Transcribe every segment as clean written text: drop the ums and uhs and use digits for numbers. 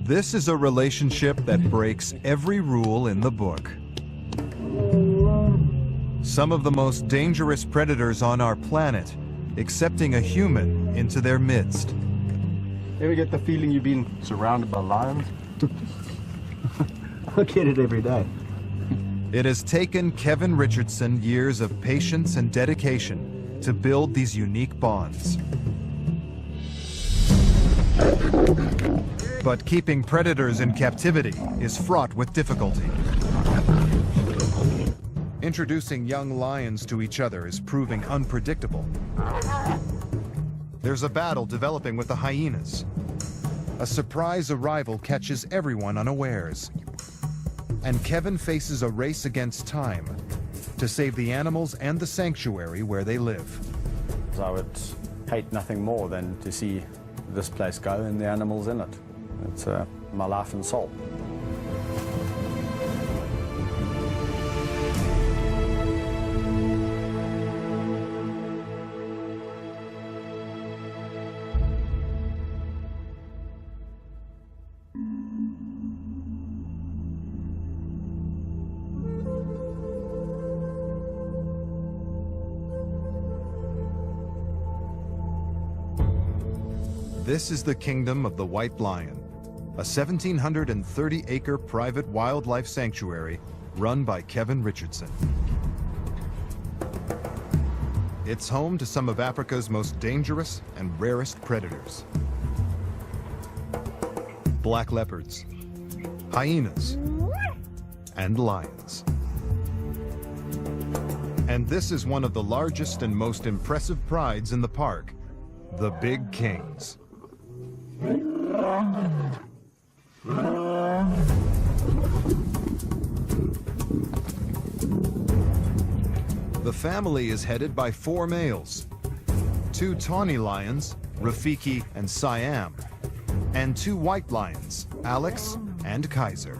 This is a relationship that breaks every rule in the book. Some of the most dangerous predators on our planet accepting a human into their midst. Ever get the feeling you've been surrounded by lions? I get it every day. It has taken Kevin Richardson years of patience and dedication to build these unique bonds. But keeping predators in captivity is fraught with difficulty. Introducing young lions to each other is proving unpredictable. There's a battle developing with the hyenas. A surprise arrival catches everyone unawares. And Kevin faces a race against time to save the animals and the sanctuary where they live. I would hate nothing more than to see this place go and the animals in it. It's my life and soul. This is the kingdom of the white lion, a 1,730-acre private wildlife sanctuary run by Kevin Richardson. It's home to some of Africa's most dangerous and rarest predators. Black leopards, hyenas, and lions. And this is one of the largest and most impressive prides in the park, the big kings. The family is headed by 4 males, 2 tawny lions, Rafiki and Siam, and 2 white lions, Alex and Kaiser.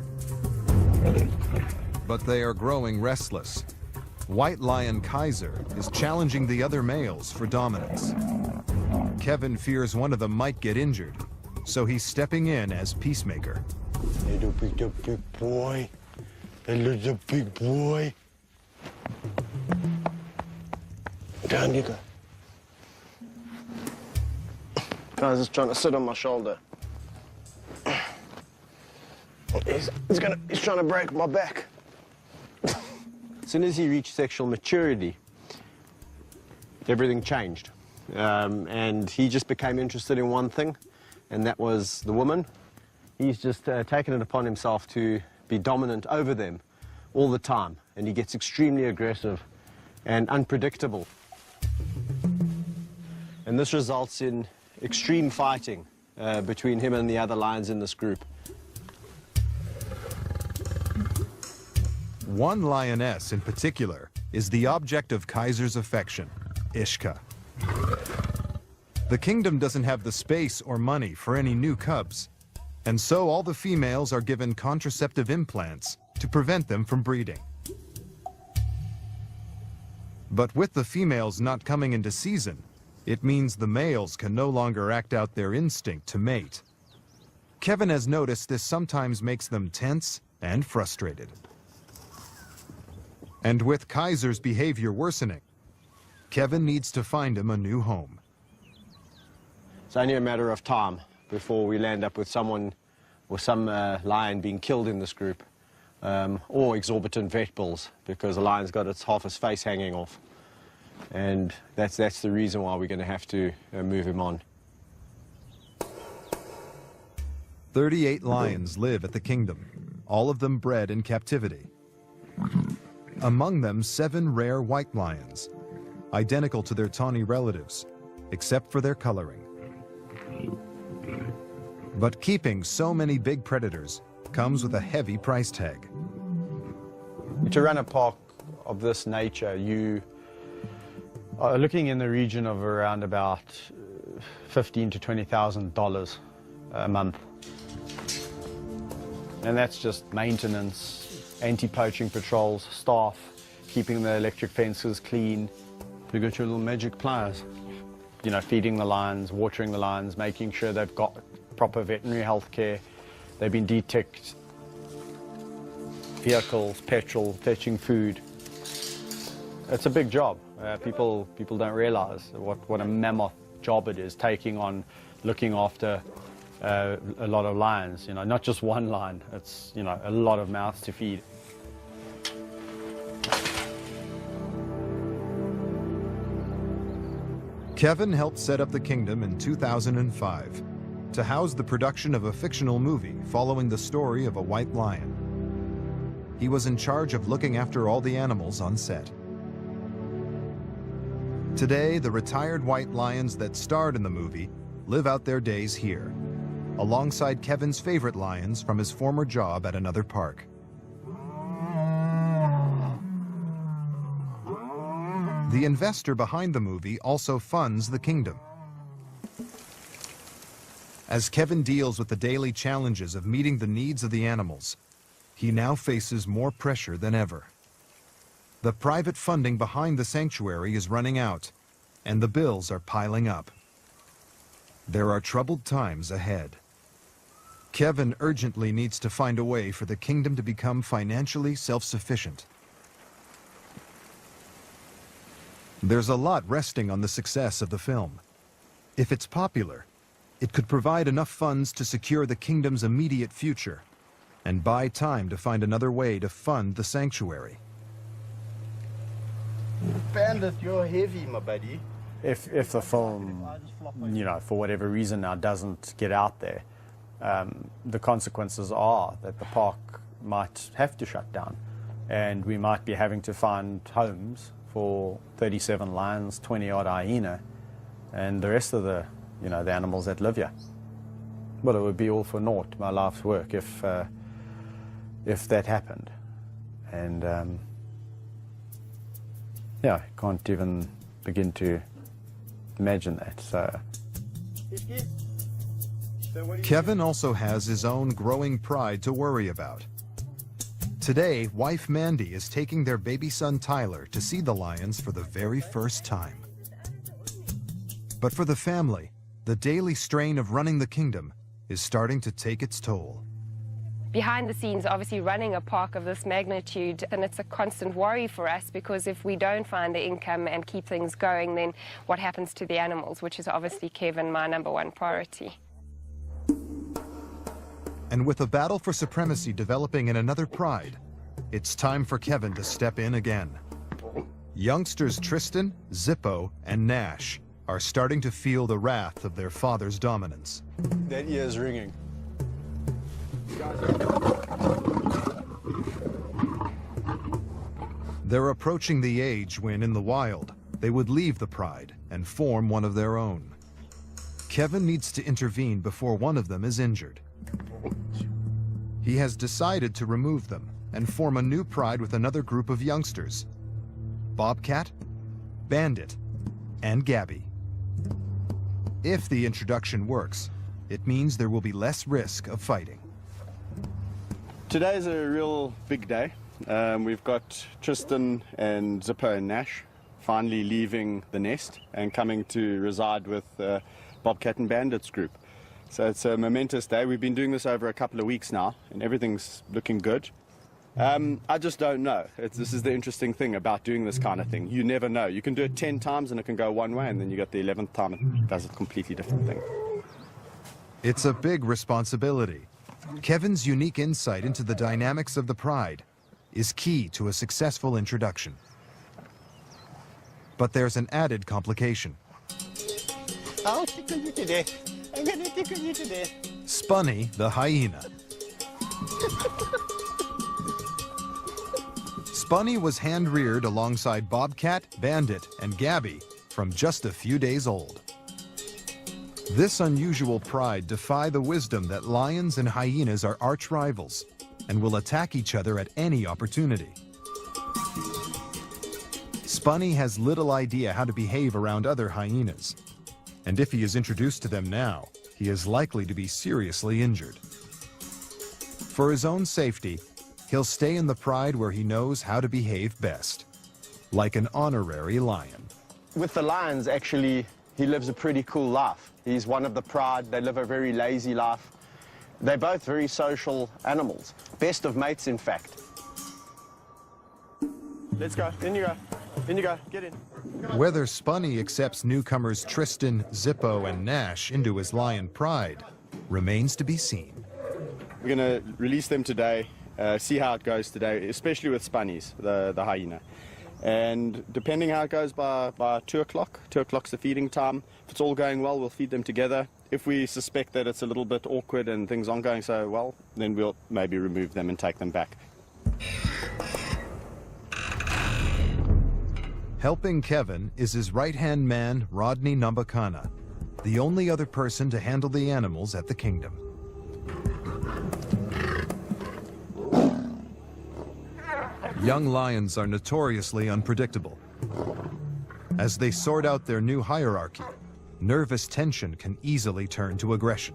But they are growing restless. White lion Kaiser is challenging the other males for dominance. Kevin fears one of them might get injured, so he's stepping in as peacemaker. Hey, don't pick the big boy. Hey, little big boy. Down you go. Guys, just trying to sit on my shoulder. He's trying to break my back. As soon as he reached sexual maturity, everything changed. And he just became interested in one thing, and that was the woman. He's just taken it upon himself to be dominant over them all the time, and he gets extremely aggressive and unpredictable. And this results in extreme fighting between him and the other lions in this group. One lioness in particular is the object of Kaiser's affection, Ishka. The kingdom doesn't have the space or money for any new cubs, and so all the females are given contraceptive implants to prevent them from breeding. But with the females not coming into season, it means the males can no longer act out their instinct to mate. Kevin has noticed this sometimes makes them tense and frustrated. And with Kaiser's behavior worsening, Kevin needs to find him a new home. It's only a matter of time before we land up with someone or some lion being killed in this group, or exorbitant vet bills, because the lion's got half his face hanging off. And that's the reason why we're going to have to move him on. 38 lions live at the kingdom, all of them bred in captivity. Among them, 7 rare white lions, identical to their tawny relatives, except for their coloring. But keeping so many big predators comes with a heavy price tag. To run a park of this nature, you are looking in the region of around about $15,000 to $20,000 a month. And that's just maintenance, anti-poaching patrols, staff, keeping the electric fences clean. You got your little magic pliers. You know, feeding the lions, watering the lions, making sure they've got proper veterinary health care, They've been de-ticked. Vehicles, petrol, fetching food. It's a big job. People don't realize what a mammoth job it is, taking on, looking after a lot of lions. You know, not just one lion. It's, you know, a lot of mouths to feed. Kevin helped set up the kingdom in 2005 to house the production of a fictional movie following the story of a white lion. He was in charge of looking after all the animals on set. Today, the retired white lions that starred in the movie live out their days here, alongside Kevin's favorite lions from his former job at another park. The investor behind the movie also funds the kingdom. As Kevin deals with the daily challenges of meeting the needs of the animals, he now faces more pressure than ever. The private funding behind the sanctuary is running out, and the bills are piling up. There are troubled times ahead. Kevin urgently needs to find a way for the kingdom to become financially self-sufficient. There's a lot resting on the success of the film. If it's popular, it could provide enough funds to secure the kingdom's immediate future and buy time to find another way to fund the sanctuary. Bandit, you're heavy, my buddy. If the film, you know, for whatever reason now doesn't get out there, the consequences are that the park might have to shut down, and we might be having to find homes for 37 lions, 20-odd hyena, and the rest of the, you know, the animals that live here. Well, it would be all for naught, my life's work, if that happened. And yeah, I can't even begin to imagine that. So Kevin also has his own growing pride to worry about. Today, wife Mandy is taking their baby son Tyler to see the lions for the very first time. But for the family, the daily strain of running the kingdom is starting to take its toll. Behind the scenes, obviously running a park of this magnitude, and it's a constant worry for us, because if we don't find the income and keep things going, then what happens to the animals, which is obviously, Kevin, my #1 priority. And with a battle for supremacy developing in another pride, it's time for Kevin to step in again. Youngsters Tristan, Zippo, and Nash are starting to feel the wrath of their father's dominance. That ear is ringing. They're approaching the age when, in the wild, they would leave the pride and form one of their own. Kevin needs to intervene before one of them is injured. He has decided to remove them and form a new pride with another group of youngsters: Bobcat, Bandit, and Gabby. If the introduction works, it means there will be less risk of fighting. Today's a real big day. We've got Tristan and Zippo and Nash finally leaving the nest and coming to reside with Bobcat and Bandit's group. So it's a momentous day. We've been doing this over a couple of weeks now, and everything's looking good. I just don't know. This is the interesting thing about doing this kind of thing. You never know. You can do it 10 times and it can go one way, and then you get the 11th time it does a completely different thing. It's a big responsibility. Kevin's unique insight into the dynamics of the pride is key to a successful introduction. But there's an added complication. I'll tickle you to death. I'm gonna tickle you to death. Spunny the hyena. Spunny was hand-reared alongside Bobcat, Bandit, and Gabby from just a few days old. This unusual pride defy the wisdom that lions and hyenas are arch rivals and will attack each other at any opportunity. Spunny has little idea how to behave around other hyenas, and if he is introduced to them now, he is likely to be seriously injured. For his own safety, he'll stay in the pride where he knows how to behave best, like an honorary lion. With the lions, actually, he lives a pretty cool life. He's one of the pride. They live a very lazy life. They're both very social animals. Best of mates, in fact. Let's go. In you go. In you go. Get in. Whether Spunny accepts newcomers Tristan, Zippo, and Nash into his lion pride remains to be seen. We're going to release them today, see how it goes today, especially with Spunnies, the hyena. And depending how it goes by 2 o'clock, 2 o'clock's the feeding time. If it's all going well, we'll feed them together. If we suspect that it's a little bit awkward and things aren't going so well, then we'll maybe remove them and take them back. Helping Kevin is his right-hand man, Rodney Nambakana, the only other person to handle the animals at the kingdom. Young lions are notoriously unpredictable. As they sort out their new hierarchy, nervous tension can easily turn to aggression.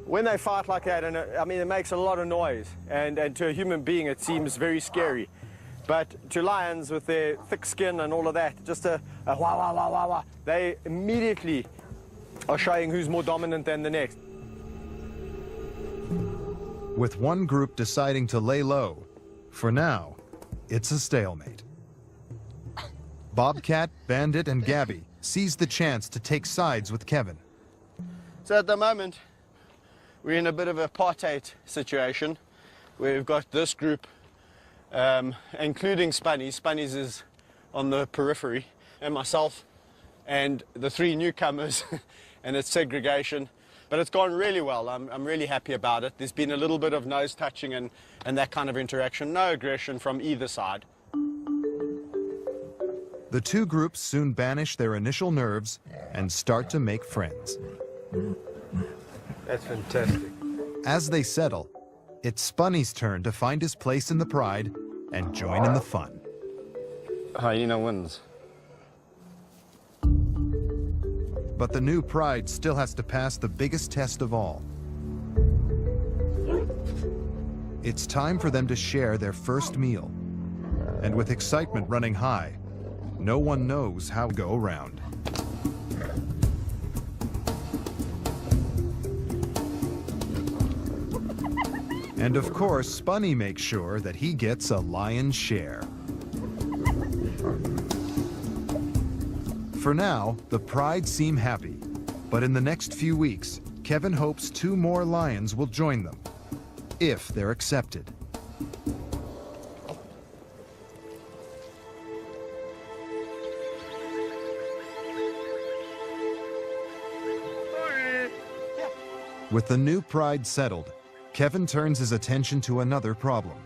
When they fight like that, and I mean, it makes a lot of noise, and to a human being it seems very scary. But to lions with their thick skin and all of that, just a wah, wah, wah, wah, wah, they immediately are showing who's more dominant than the next. With one group deciding to lay low, for now, it's a stalemate. Bobcat, Bandit, and Gabby seize the chance to take sides with Kevin. So at the moment, we're in a bit of a apartheid situation. We've got this group, including Spunnies. Spunnies is on the periphery, and myself, and the 3 newcomers, and it's segregation. But it's gone really well. I'm really happy about it. There's been a little bit of nose touching and that kind of interaction. No aggression from either side. The 2 groups soon banish their initial nerves and start to make friends. That's fantastic. As they settle, it's Spunny's turn to find his place in the pride and join in the fun. Hyena wins. But the new pride still has to pass the biggest test of all. It's time for them to share their first meal. And with excitement running high, no one knows how to go around. And of course, Spunny makes sure that he gets a lion's share. For now, the pride seem happy, but in the next few weeks, Kevin hopes 2 more lions will join them, if they're accepted. With the new pride settled, Kevin turns his attention to another problem.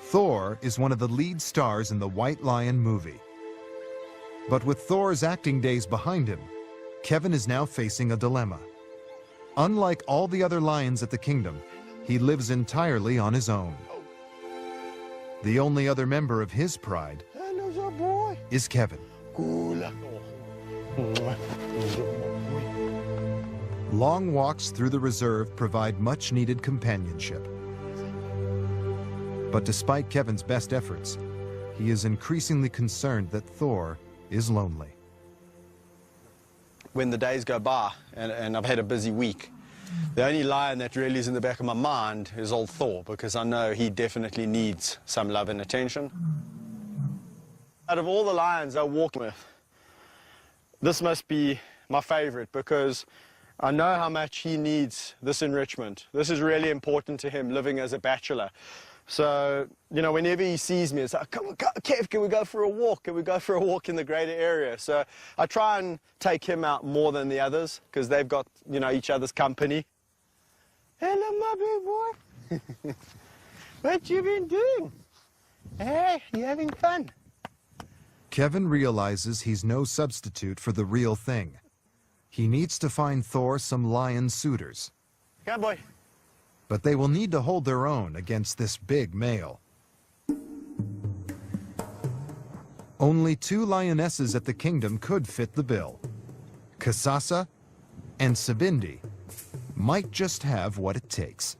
Thor is one of the lead stars in the White Lion movie. But with Thor's acting days behind him, Kevin is now facing a dilemma. Unlike all the other lions at the kingdom, he lives entirely on his own. The only other member of his pride is Kevin. Long walks through the reserve provide much-needed companionship. But despite Kevin's best efforts, he is increasingly concerned that Thor is lonely. When the days go by, and I've had a busy week, the only lion that really is in the back of my mind is old Thor, because I know he definitely needs some love and attention. Out of all the lions I walk with, this must be my favorite, because I know how much he needs this enrichment. This is really important to him, living as a bachelor. So, you know, whenever he sees me, it's like, come on, Kev, can we go for a walk? Can we go for a walk in the greater area? So I try and take him out more than the others, because they've got, you know, each other's company. Hello, my big boy. What you been doing? Hey, you having fun? Kevin realizes he's no substitute for the real thing. He needs to find Thor some lion suitors. Come, boy. But they will need to hold their own against this big male. Only 2 lionesses at the kingdom could fit the bill. Kasasa and Sabindi might just have what it takes.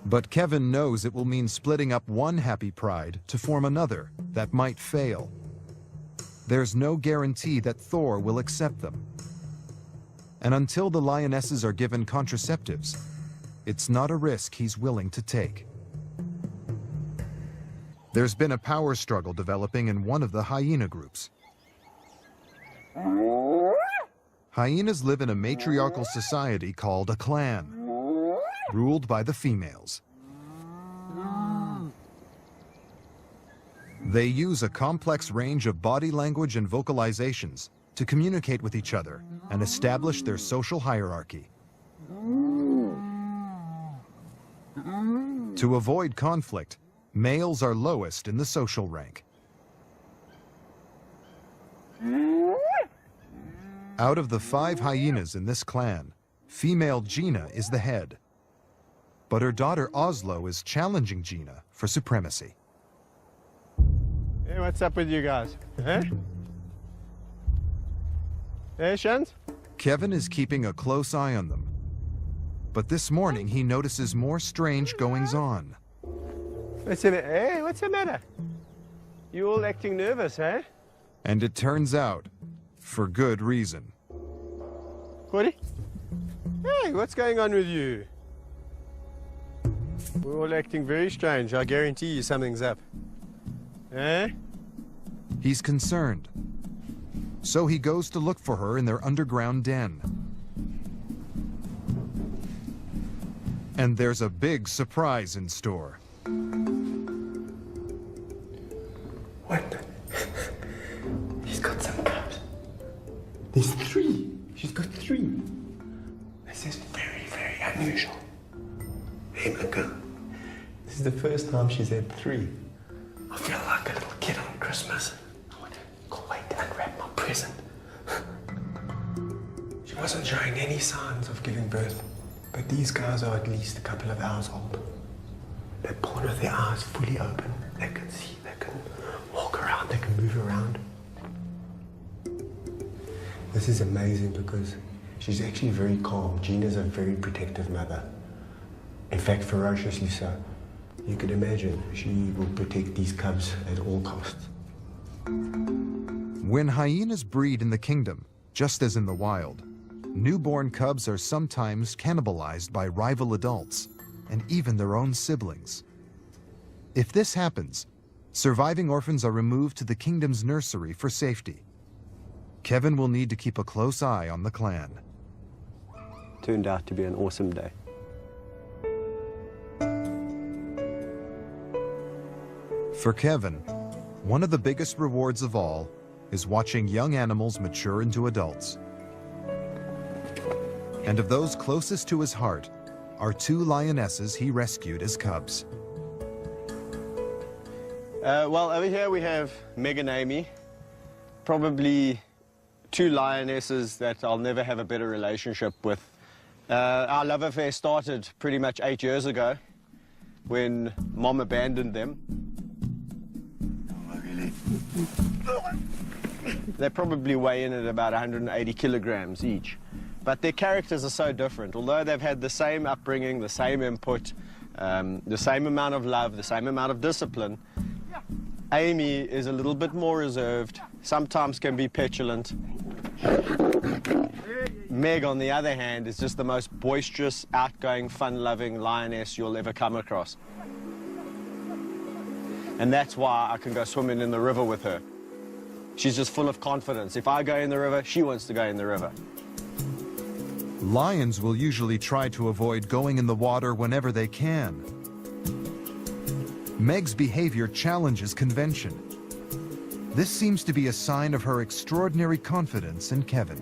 But Kevin knows it will mean splitting up one happy pride to form another that might fail. There's no guarantee that Thor will accept them. And until the lionesses are given contraceptives, it's not a risk he's willing to take. There's been a power struggle developing in one of the hyena groups. Hyenas live in a matriarchal society called a clan, ruled by the females. They use a complex range of body language and vocalizations to communicate with each other and establish their social hierarchy. To avoid conflict, males are lowest in the social rank. Out of the 5 hyenas in this clan, female Gina is the head. But her daughter Oslo is challenging Gina for supremacy. Hey, what's up with you guys? Eh? Hey, Shans? Kevin is keeping a close eye on them. But this morning he notices more strange goings-on. What's the matter? You all acting nervous, eh? And it turns out, for good reason. Corey? Hey, what's going on with you? We're all acting very strange. I guarantee you something's up. Eh? He's concerned. So he goes to look for her in their underground den. And there's a big surprise in store. What? He's got some cubs. There's 3. She's got 3. This is very, very unusual. Hey, my girl. This is the first time she's had 3. I feel like a little kid on Christmas. Can't wait to unwrap my present. She wasn't showing any signs of giving birth, but these guys are at least a couple of hours old. They're born with their eyes fully open. They can see, they can walk around, they can move around. This is amazing because she's actually very calm. Gina's a very protective mother. In fact, ferociously so. You can imagine she will protect these cubs at all costs. When hyenas breed in the kingdom, just as in the wild, newborn cubs are sometimes cannibalized by rival adults and even their own siblings. If this happens, surviving orphans are removed to the kingdom's nursery for safety. Kevin will need to keep a close eye on the clan. Turned out to be an awesome day. For Kevin, one of the biggest rewards of all is watching young animals mature into adults. And of those closest to his heart are 2 lionesses he rescued as cubs. Well, over here we have Meg and Amy, probably 2 lionesses that I'll never have a better relationship with. Our love affair started pretty much 8 years ago when Mom abandoned them. They probably weigh in at about 180 kilograms each. But their characters are so different. Although they've had the same upbringing, the same input, the same amount of love, the same amount of discipline, Amy is a little bit more reserved, sometimes can be petulant. Meg, on the other hand, is just the most boisterous, outgoing, fun-loving lioness you'll ever come across. And that's why I can go swimming in the river with her. She's just full of confidence. If I go in the river, she wants to go in the river. Lions will usually try to avoid going in the water whenever they can. Meg's behavior challenges convention. This seems to be a sign of her extraordinary confidence in Kevin.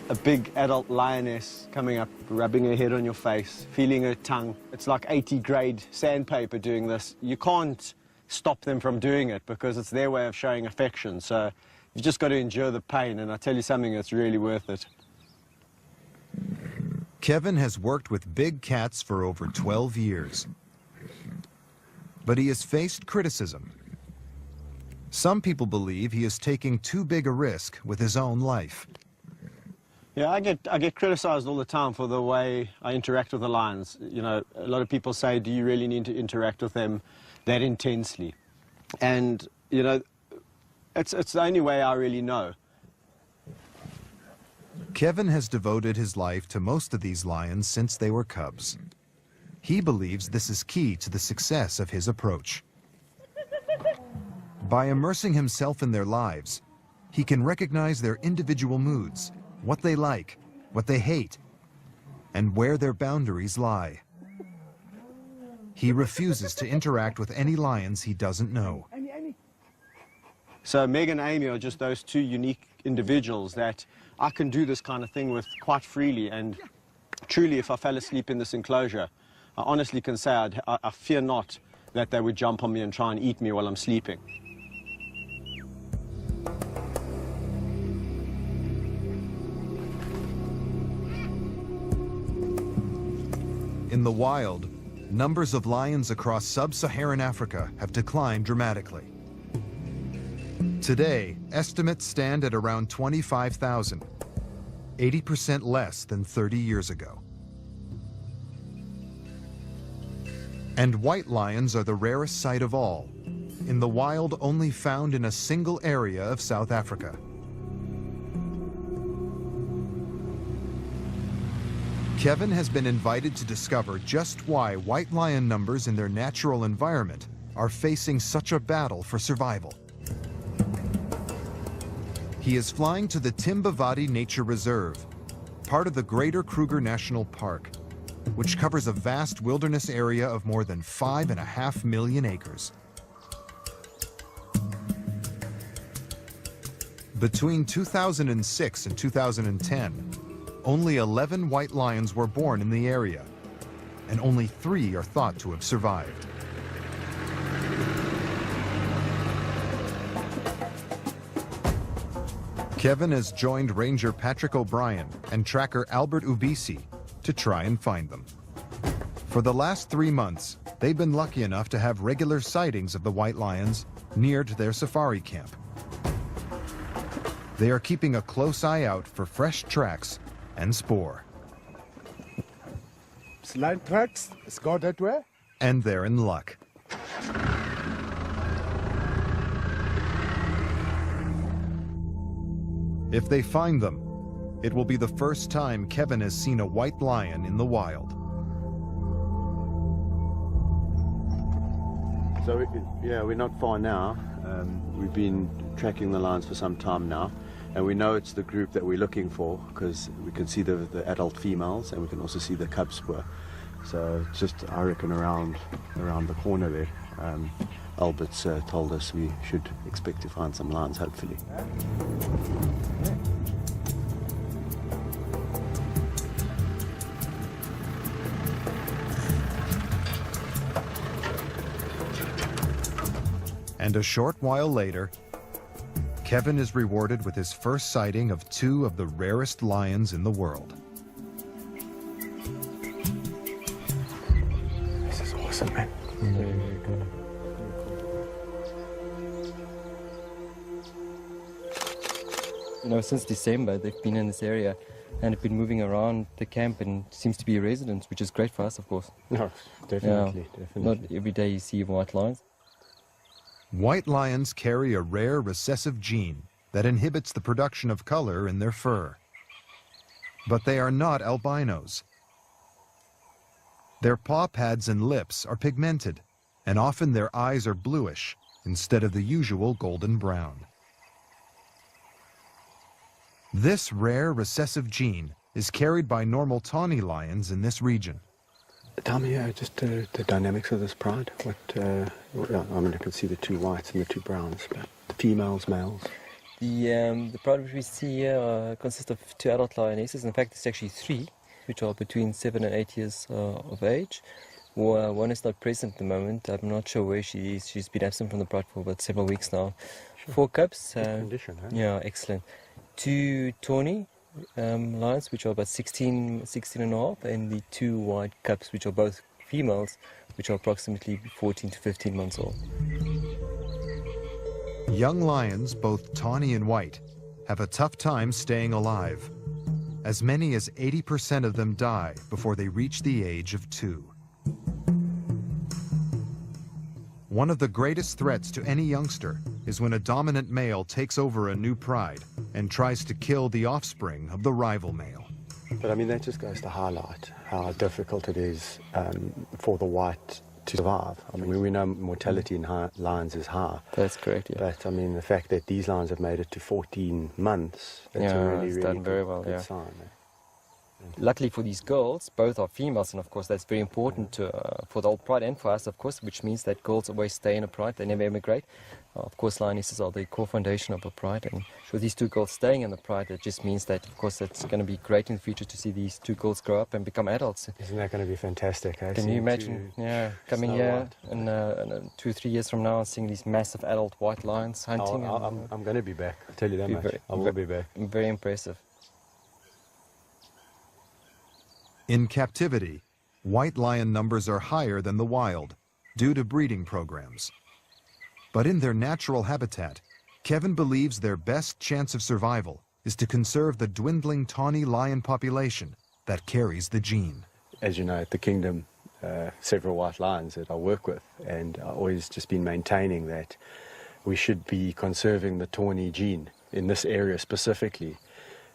A big adult lioness coming up, rubbing her head on your face, feeling her tongue. It's like 80 grade sandpaper doing this. You can't stop them from doing it because it's their way of showing affection. So you've just got to endure the pain, and I tell you something, it's really worth it. Kevin has worked with big cats for over 12 years. But he has faced criticism. Some people believe he is taking too big a risk with his own life. Yeah, I get criticized all the time for the way I interact with the lions. You know, a lot of people say, do you really need to interact with them that intensely? And, you know, it's the only way I really know. Kevin has devoted his life to most of these lions since they were cubs. He believes this is key to the success of his approach. By immersing himself in their lives, he can recognize their individual moods, what they like, what they hate, and where their boundaries lie. He refuses to interact with any lions he doesn't know. So Meg and Amy are just those two unique individuals that I can do this kind of thing with quite freely, and truly if I fell asleep in this enclosure, I honestly can say I fear not that they would jump on me and try and eat me while I'm sleeping. In the wild, numbers of lions across sub-Saharan Africa have declined dramatically. Today, estimates stand at around 25,000, 80% less than 30 years ago. And white lions are the rarest sight of all, in the wild only found in a single area of South Africa. Kevin has been invited to discover just why white lion numbers in their natural environment are facing such a battle for survival. He is flying to the Timbavati Nature Reserve, part of the Greater Kruger National Park, which covers a vast wilderness area of more than 5.5 million acres. Between 2006 and 2010, only 11 white lions were born in the area, and only 3 are thought to have survived. Kevin has joined Ranger Patrick O'Brien and tracker Albert Ubisi to try and find them. For the last 3 months, they've been lucky enough to have regular sightings of the white lions near to their safari camp. They are keeping a close eye out for fresh tracks and spoor. Lion tracks, it's go that way. And they're in luck. If they find them, it will be the first time Kevin has seen a white lion in the wild. So we're not far now. We've been tracking the lions for some time now, and we know it's the group that we're looking for because we can see the adult females and we can also see the cub spoor. So just, I reckon, around the corner there. Albert's told us we should expect to find some lions, hopefully. And a short while later, Kevin is rewarded with his first sighting of 2 of the rarest lions in the world. This is awesome, man. Very, very good. You know, since December, they've been in this area and have been moving around the camp, and seems to be residents, which is great for us, of course. No, definitely, definitely. Not every day you see white lions. White lions carry a rare recessive gene that inhibits the production of color in their fur. But they are not albinos. Their paw pads and lips are pigmented, and often their eyes are bluish instead of the usual golden brown. This rare recessive gene is carried by normal tawny lions in this region. Tell me just the dynamics of this pride. I mean, I can see the 2 whites and the 2 browns, but the females, males. The pride which we see here consists of 2 adult lionesses. In fact, it's actually 3, which are between 7 and 8 years of age. One is not present at the moment. I'm not sure where she is. She's been absent from the pride for about several weeks now. Sure. 4 cubs. Good condition, huh? Yeah, excellent. 2 tawny lions, which are about 16 and a half, and the 2 white cubs, which are both females, which are approximately 14 to 15 months old. Young lions, both tawny and white, have a tough time staying alive. As many as 80% of them die before they reach the age of 2. One of the greatest threats to any youngster is when a dominant male takes over a new pride and tries to kill the offspring of the rival male. But I mean, that just goes to highlight how difficult it is for the white to survive. I mean, we know mortality in lions is high. That's correct, yeah. But I mean, the fact that these lions have made it to 14 months, that's a really, it's really done very well, good sign. Luckily for these girls, both are females, and of course that's very important for the old pride and for us, of course, which means that girls always stay in a pride, they never emigrate. Of course, lionesses are the core foundation of a pride, and with these two girls staying in the pride, it just means that, of course, it's going to be great in the future to see these two girls grow up and become adults. Isn't that going to be fantastic? Can you imagine, coming here in 2 or 3 years from now and seeing these massive adult white lions hunting? I'm going to be back, I'll tell you that much. I will be back. Very impressive. In captivity, white lion numbers are higher than the wild due to breeding programs. But in their natural habitat, Kevin believes their best chance of survival is to conserve the dwindling tawny lion population that carries the gene. As you know, at the Kingdom, several white lions that I work with, and I've always just been maintaining that we should be conserving the tawny gene in this area specifically.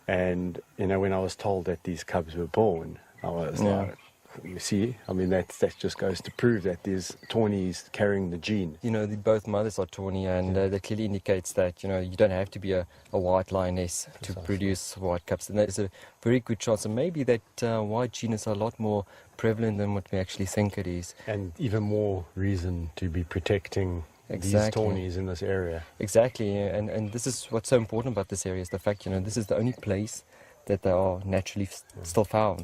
And, you know, when I was told that these cubs were born, I was like, you see, I mean, that just goes to prove that there's tawnies carrying the gene. You know, both mothers are tawny, and that clearly indicates that, you know, you don't have to be a white lioness to produce white cubs. And there's a very good chance, and maybe that white gene is a lot more prevalent than what we actually think it is. And even more reason to be protecting these tawnies in this area. Exactly, and this is what's so important about this area, is the fact, you know, this is the only place that they are naturally still found.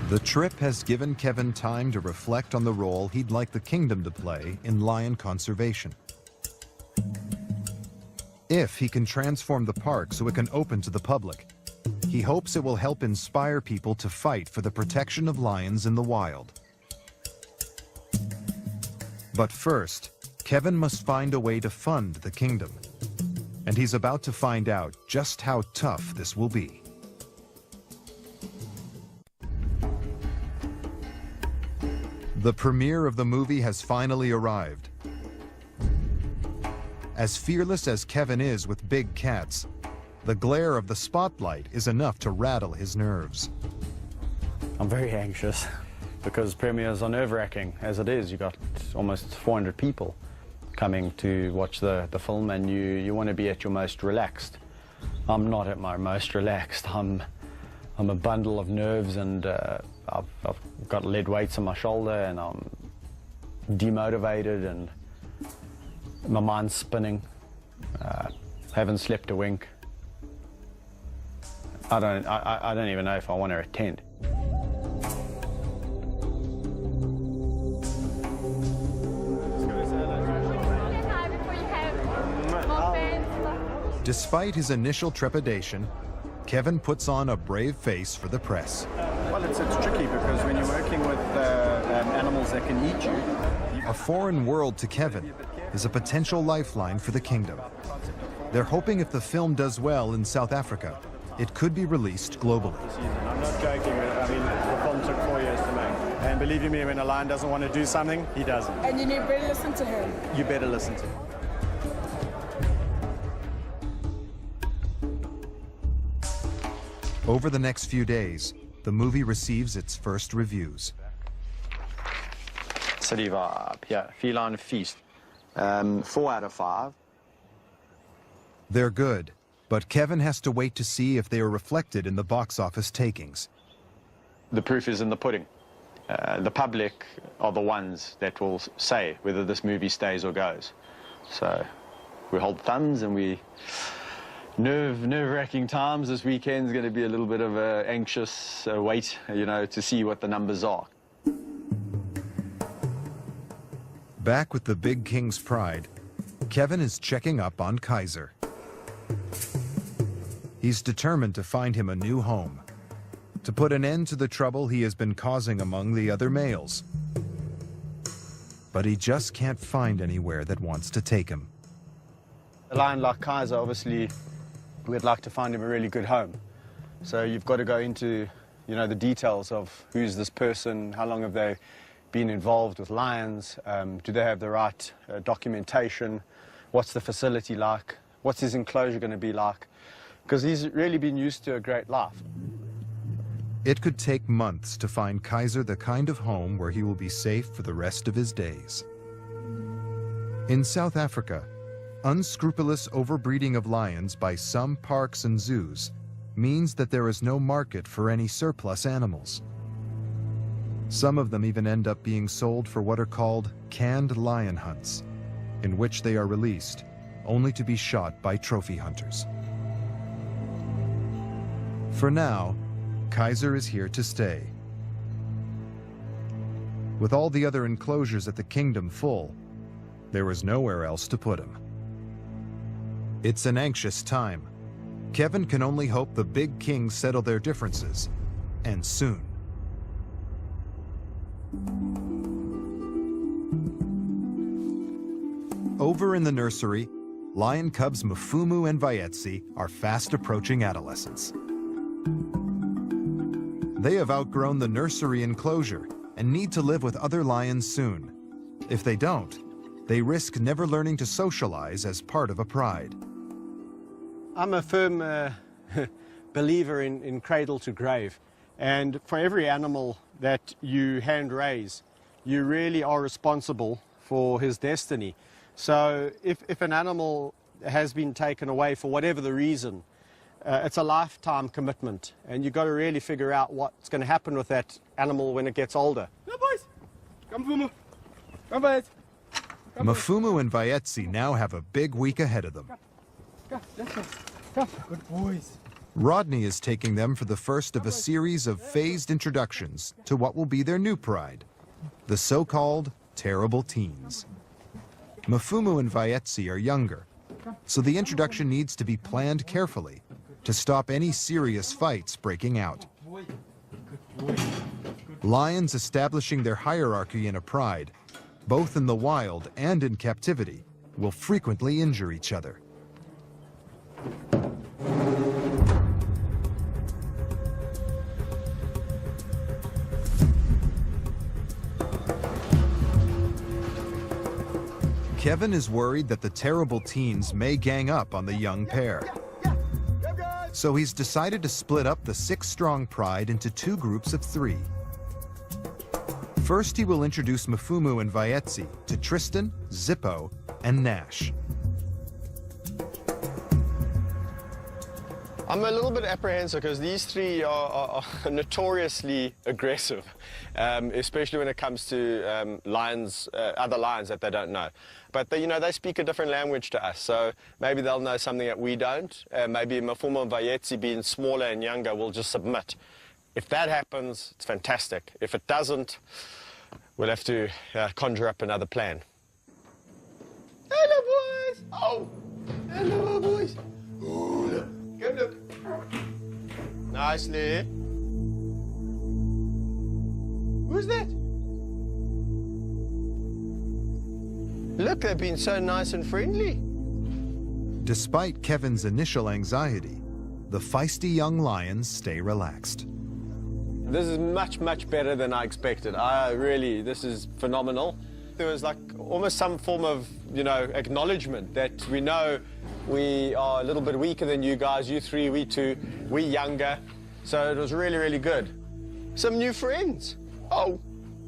The trip has given Kevin time to reflect on the role he'd like the Kingdom to play in lion conservation. If he can transform the park so it can open to the public, he hopes it will help inspire people to fight for the protection of lions in the wild. But first, Kevin must find a way to fund the Kingdom. And he's about to find out just how tough this will be. The premiere of the movie has finally arrived. As fearless as Kevin is with big cats, the glare of the spotlight is enough to rattle his nerves. I'm very anxious because premieres are nerve-wracking as it is. You've got almost 400 people coming to watch the film, and you want to be at your most relaxed. I'm not at my most relaxed. I'm a bundle of nerves, and I've got lead weights on my shoulder, and I'm demotivated, and my mind's spinning. Haven't slept a wink. I don't even know if I want to attend. Despite his initial trepidation, Kevin puts on a brave face for the press. Well, it's tricky because when you're working with animals that can eat you... A foreign world to Kevin is a potential lifeline for the Kingdom. They're hoping if the film does well in South Africa, it could be released globally. I'm not joking. I mean, the film took 4 years to make. And believe you me, when a lion doesn't want to do something, he doesn't. And you better listen to him. You better listen to him. Over the next few days, the movie receives its first reviews. City vibe, yeah, feline feast. 4 out of 5. They're good, but Kevin has to wait to see if they are reflected in the box office takings. The proof is in the pudding. The public are the ones that will say whether this movie stays or goes. So we hold thumbs, and we... Nerve-wracking times. This weekend's going to be a little bit of an anxious wait, you know, to see what the numbers are. Back with the Big King's pride, Kevin is checking up on Kaiser. He's determined to find him a new home, to put an end to the trouble he has been causing among the other males. But he just can't find anywhere that wants to take him. A lion like Kaiser, obviously, we'd like to find him a really good home. So you've got to go into, you know, the details of who's this person, how long have they been involved with lions, do they have the right documentation, what's the facility like, What's his enclosure going to be like? Because he's really been used to a great life. It could take months to find Kaiser the kind of home where he will be safe for the rest of his days. In South Africa, unscrupulous overbreeding of lions by some parks and zoos means that there is no market for any surplus animals. Some of them even end up being sold for what are called canned lion hunts, in which they are released only to be shot by trophy hunters. For now, Kaiser is here to stay. With all the other enclosures at the kingdom full, there was nowhere else to put him. It's an anxious time. Kevin can only hope the big kings settle their differences, and soon. Over in the nursery, lion cubs Mafumu and Vayetsi are fast approaching adolescence. They have outgrown the nursery enclosure and need to live with other lions soon. If they don't, they risk never learning to socialize as part of a pride. I'm a firm believer in cradle to grave. And for every animal that you hand raise, you really are responsible for his destiny. So if an animal has been taken away for whatever the reason, it's a lifetime commitment, and you've got to really figure out what's going to happen with that animal when it gets older. Yeah, boys. Come, Fumu. Come, boys. Mafumu and Vayetsi now have a big week ahead of them. Come, let's go. Come. Good boys. Rodney is taking them for the first of a series of phased introductions to what will be their new pride, the so-called terrible teens. Mafumu and Vayetsi are younger, so the introduction needs to be planned carefully to stop any serious fights breaking out. Lions establishing their hierarchy in a pride, both in the wild and in captivity, will frequently injure each other. Kevin is worried that the terrible teens may gang up on the young pair. So he's decided to split up the 6-strong pride into 2 groups of 3. First, he will introduce Mafumu and Vayetsi to Tristan, Zippo, and Nash. I'm a little bit apprehensive because these 3 are notoriously aggressive, especially when it comes to lions, other lions that they don't know. But they speak a different language to us, so maybe they'll know something that we don't. Maybe Mafumu and Vayetsi, being smaller and younger, will just submit. If that happens, it's fantastic. If it doesn't, we'll have to conjure up another plan. Hello, boys! Oh! Hello, boys! Oh, look. Good look. Nicely. Who's that? Look, they've been so nice and friendly. Despite Kevin's initial anxiety, the feisty young lions stay relaxed. This is much, much better than I expected. This is phenomenal. There was like almost some form of, acknowledgement that we know we are a little bit weaker than you guys, you 3, we 2, we younger. So it was really, really good. Some new friends. Oh,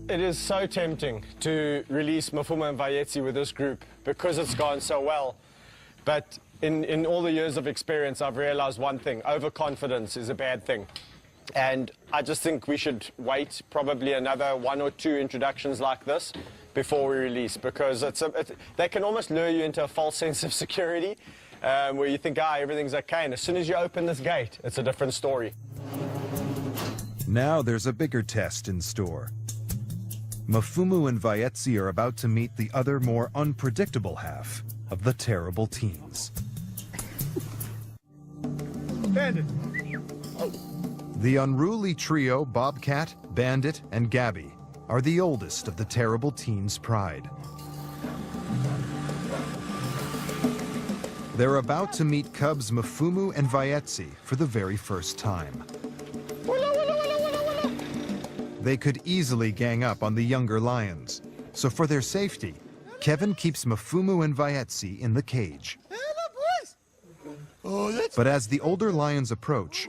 it is so tempting to release Mafumu and Vayetsi with this group because it's gone so well. But in all the years of experience, I've realized one thing: overconfidence is a bad thing. And I just think we should wait probably another 1 or 2 introductions like this before we release, because they can almost lure you into a false sense of security where you think, everything's okay. And as soon as you open this gate, it's a different story. Now there's a bigger test in store. Mafumu and Vayetsi are about to meet the other, more unpredictable half of the terrible teens. Bandit. The unruly trio, Bobcat, Bandit, and Gabby, are the oldest of the terrible teens' pride. They're about to meet cubs Mafumu and Vayetsi for the very first time. They could easily gang up on the younger lions, so for their safety, Kevin keeps Mafumu and Vayetsi in the cage. Hello, boys! But as the older lions approach,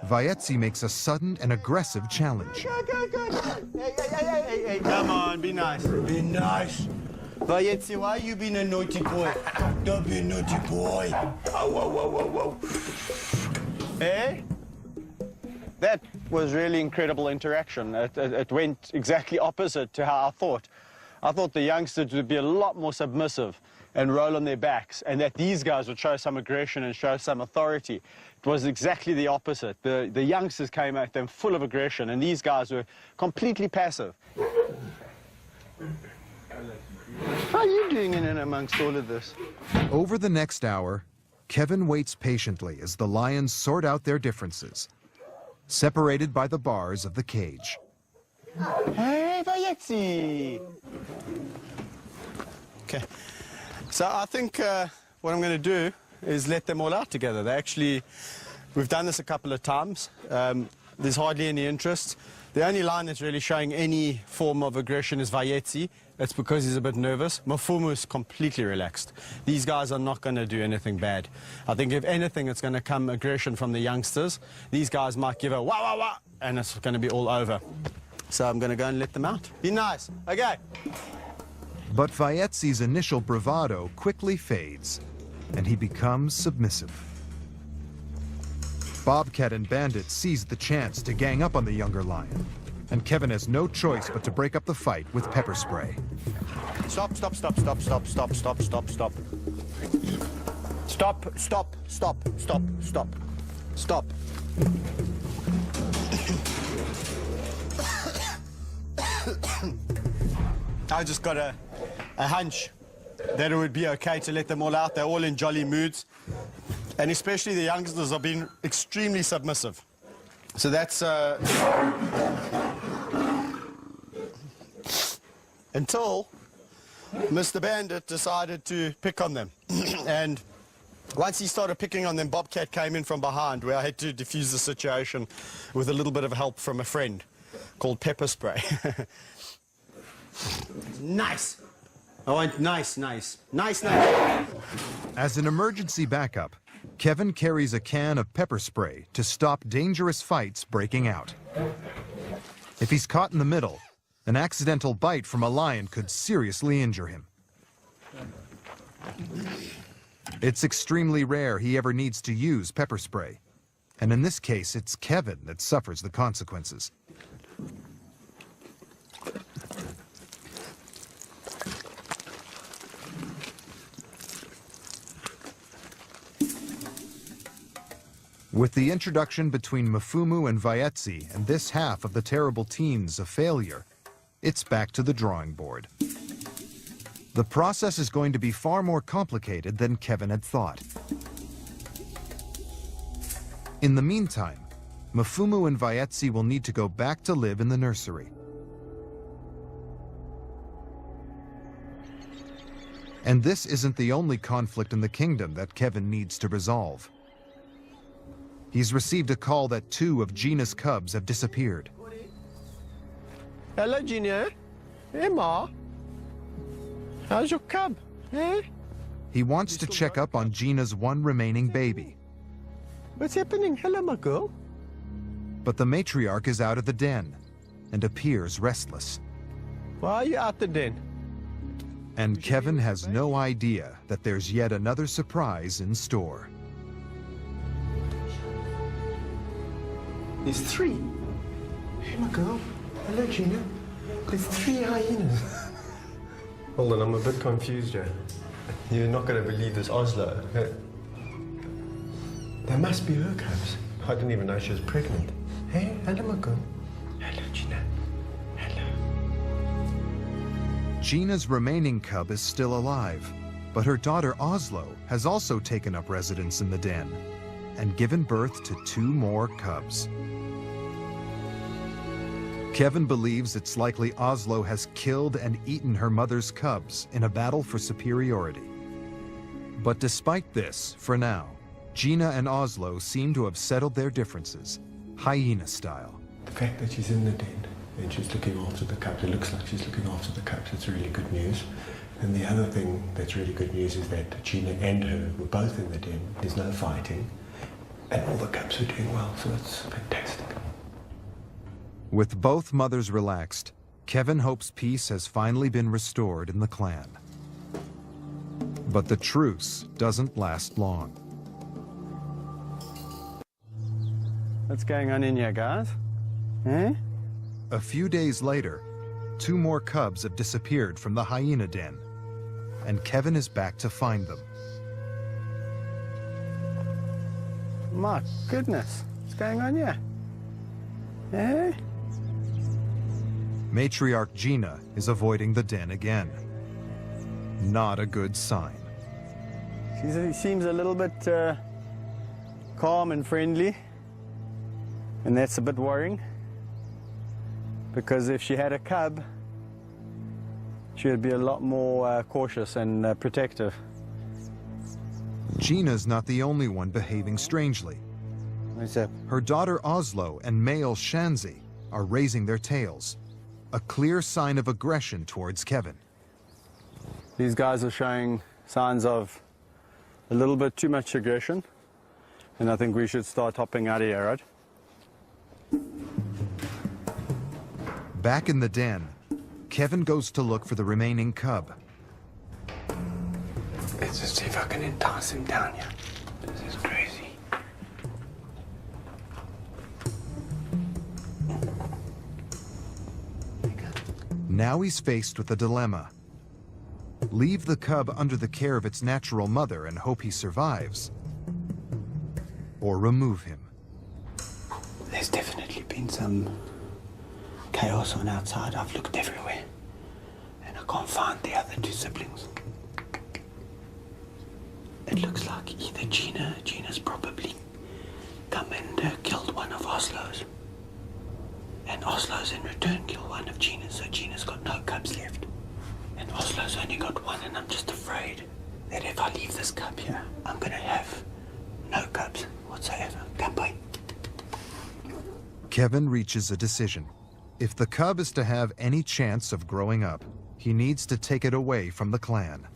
Vaetzi makes a sudden and aggressive challenge. Hey, come on, be nice. Be nice. Vaetzi, why you being a naughty boy? Don't be a naughty boy. Whoa. Eh? That was really incredible interaction. It went exactly opposite to how I thought. I thought the youngsters would be a lot more submissive and roll on their backs, and that these guys would show some aggression and show some authority. It was exactly the opposite. The youngsters came at them full of aggression, and these guys were completely passive. How are you doing in and amongst all of this? Over the next hour, Kevin waits patiently as the lions sort out their differences, separated by the bars of the cage. Hey, Vaetzi! Okay, so I think what I'm going to do is let them all out together. We've done this a couple of times. There's hardly any interest. The only lion that's really showing any form of aggression is Vaetzi. That's because he's a bit nervous. Mafumu is completely relaxed. These guys are not going to do anything bad. I think if anything, it's going to come aggression from the youngsters. These guys might give a wah, wah, wah, and it's going to be all over. So I'm going to go and let them out. Be nice. Okay. But Vaetzi's initial bravado quickly fades, and he becomes submissive. Bobcat and Bandit seize the chance to gang up on the younger lion, and Kevin has no choice but to break up the fight with pepper spray. Stop, stop, stop, stop, stop, stop, stop, stop, stop. Stop, stop, stop, stop, stop, stop. I just got a hunch that it would be okay to let them all out. They're all in jolly moods. And especially the youngsters have been extremely submissive. So that's... until Mr. Bandit decided to pick on them. And once he started picking on them, Bobcat came in from behind, where I had to defuse the situation with a little bit of help from a friend called pepper spray. Nice. I want nice, nice. Nice, nice. As an emergency backup, Kevin carries a can of pepper spray to stop dangerous fights breaking out. If he's caught in the middle, an accidental bite from a lion could seriously injure him. It's extremely rare he ever needs to use pepper spray, and in this case, it's Kevin that suffers the consequences. With the introduction between Mafumu and Vaetzi and this half of the terrible teens a failure, it's back to the drawing board. The process is going to be far more complicated than Kevin had thought. In the meantime, Mafumu and Vaetzi will need to go back to live in the nursery. And this isn't the only conflict in the kingdom that Kevin needs to resolve. He's received a call that 2 of Gina's cubs have disappeared. Hello, Gina. Hey, Ma. How's your cub? Eh? He wants to check up on Gina's one remaining baby. What's happening? Hello, my girl. But the matriarch is out of the den and appears restless. Why are you out the den? And Kevin has no idea that there's yet another surprise in store. There's 3. Hey, my girl. Hello, Gina. There's 3 hyenas. Hold on, I'm a bit confused here. You're not going to believe this, Oslo. That must be her cubs. I didn't even know she was pregnant. Hey, hello, my girl. Hello, Gina. Hello. Gina's remaining cub is still alive, but her daughter Oslo has also taken up residence in the den and given birth to 2 more cubs. Kevin believes it's likely Oslo has killed and eaten her mother's cubs in a battle for superiority. But despite this, for now, Gina and Oslo seem to have settled their differences, hyena style. The fact that she's in the den and she's looking after the cubs, it looks like she's looking after the cubs, it's really good news. And the other thing that's really good news is that Gina and her were both in the den. There's no fighting, and all the cubs are doing well, so it's fantastic. With both mothers relaxed, Kevin hopes peace has finally been restored in the clan. But the truce doesn't last long. What's going on in here, guys? Eh? A few days later, 2 more cubs have disappeared from the hyena den, and Kevin is back to find them. My goodness, what's going on here? Eh? Matriarch Gina is avoiding the den again. Not a good sign. She seems a little bit calm and friendly, and that's a bit worrying, because if she had a cub, she would be a lot more cautious and protective. Gina's not the only one behaving strangely. What's up? Her daughter Oslo and male Shanzi are raising their tails, a clear sign of aggression towards Kevin. These guys are showing signs of a little bit too much aggression, and I think we should start hopping out of here, right? Back in the den, Kevin goes to look for the remaining cub. Let's just see if I can entice him down here. This is crazy. Now he's faced with a dilemma. Leave the cub under the care of its natural mother and hope he survives, or remove him. There's definitely been some chaos on outside. I've looked everywhere, and I can't find the other 2 siblings. It looks like either Gina's probably come and killed one of Oslo's, and Oslo's in return killed one of Gina's, so Gina's got no cubs left. And Oslo's only got 1, and I'm just afraid that if I leave this cub here, I'm gonna have no cubs whatsoever. Come by. Kevin reaches a decision. If the cub is to have any chance of growing up, he needs to take it away from the clan.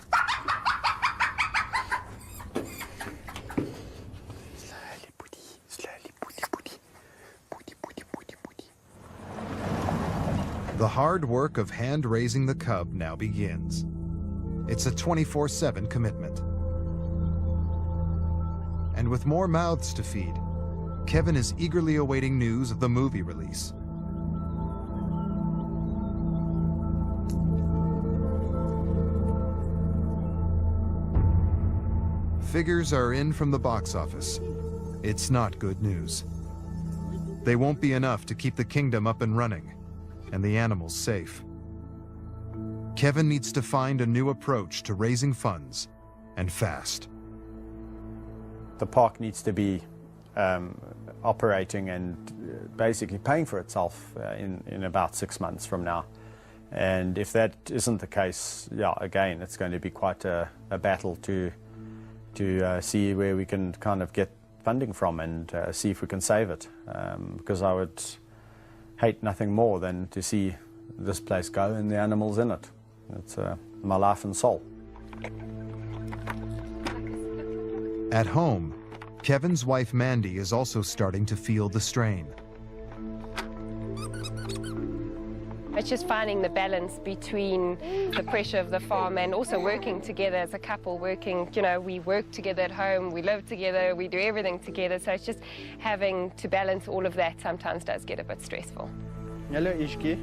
The hard work of hand-raising the cub now begins. It's a 24/7 commitment. And with more mouths to feed, Kevin is eagerly awaiting news of the movie release. Figures are in from the box office. It's not good news. They won't be enough to keep the kingdom up and running, and the animals safe. Kevin needs to find a new approach to raising funds, and fast. The park needs to be operating and basically paying for itself in about 6 months from now. And if that isn't the case, yeah, again, it's going to be quite a battle to see where we can kind of get funding from and see if we can save it. Because I would hate nothing more than to see this place go and the animals in it. It's my life and soul. At home, Kevin's wife Mandy is also starting to feel the strain. It's just finding the balance between the pressure of the farm and also working together as a couple, we work together at home, we live together, we do everything together. So it's just having to balance all of that sometimes does get a bit stressful. Hello, Ishki.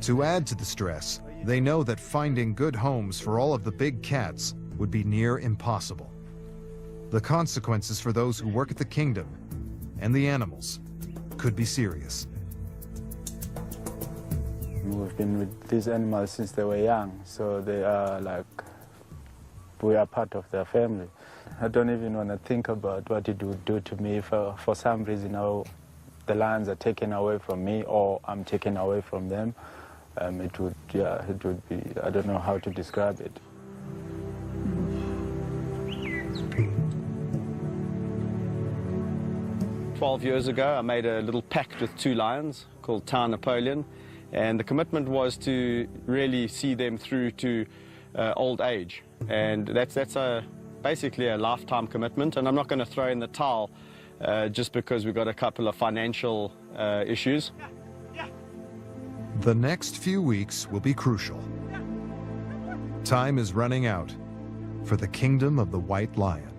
To add to the stress, they know that finding good homes for all of the big cats would be near impossible. The consequences for those who work at the kingdom and the animals could be serious. We've been with these animals since they were young, so they are like, we are part of their family. I don't even want to think about what it would do to me if for some reason the lions are taken away from me or I'm taken away from them. It would be, I don't know how to describe it. "12 years ago, I made a little pact with 2 lions called Town Napoleon, and the commitment was to really see them through to old age. And that's basically a lifetime commitment, and I'm not going to throw in the towel just because we've got a couple of financial issues. The next few weeks will be crucial. Time is running out for the kingdom of the white lion.